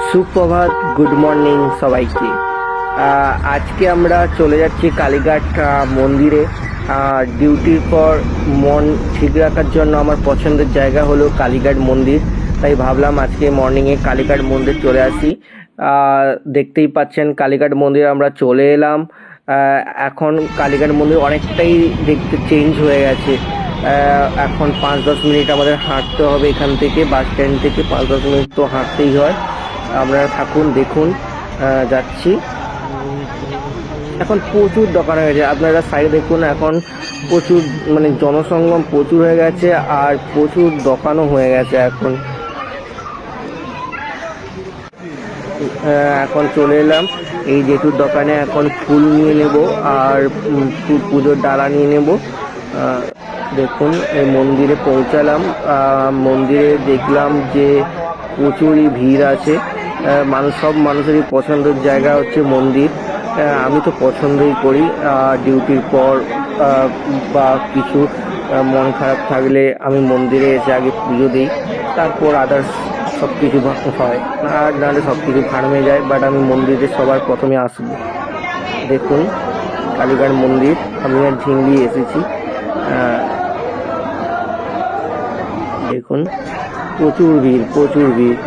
সুপ্রভাত, good morning সবাইকে। আজকে আমরা চলে যাচ্ছি কালীঘাট মন্দিরে। ডিউটির পর মন ঠিক রাখার জন্য আমার পছন্দের জায়গা হলো কালীঘাট মন্দির, তাই ভাবলাম আজকে মর্নিংয়ে কালীঘাট মন্দির চলে আসি। দেখতেই পাচ্ছেন কালীঘাট মন্দির আমরা চলে এলাম। এখন কালীঘাট মন্দির অনেকটাই দেখতে চেঞ্জ হয়ে গেছে। এখন 5-10 মিনিট আমাদের হাঁটতে হবে এখান থেকে, বাস স্ট্যান্ড থেকে 5-10 মিনিট তো হাঁটতেই হয়। আপনারা থাকুন, দেখুন। যাচ্ছি। এখন প্রচুর দোকান হয়ে গেছে, আপনারা সাইডে দেখুন। এখন প্রচুর জনসংগম প্রচুর হয়ে গেছে, আর প্রচুর দোকানও হয়ে গেছে। এখন চলে এলাম এই জেঠুর দোকানে। এখন ফুল নিয়ে নেব আর পুজোর ডালা নিয়ে নেব। দেখুন, এই মন্দিরে পৌঁছালাম। মন্দিরে দেখলাম যে প্রচুরই ভিড় আছে। সব মানুষেরই পছন্দের জায়গা হচ্ছে মন্দির। আমি তো পছন্দই করি। ডিউটির পর বা কিছু মন খারাপ থাকলে আমি মন্দিরে এসে আগে পুজো দিই, তারপর আদার্স সব কিছু হয়। আর নাহলে সব কিছু ফার্মে যায়, বাট আমি মন্দিরে সবার প্রথমে আসবো। দেখুন কালীঘাট মন্দির, আমি আর ঝিংলি এসেছি। দেখুন প্রচুর ভিড়, প্রচুর ভিড়।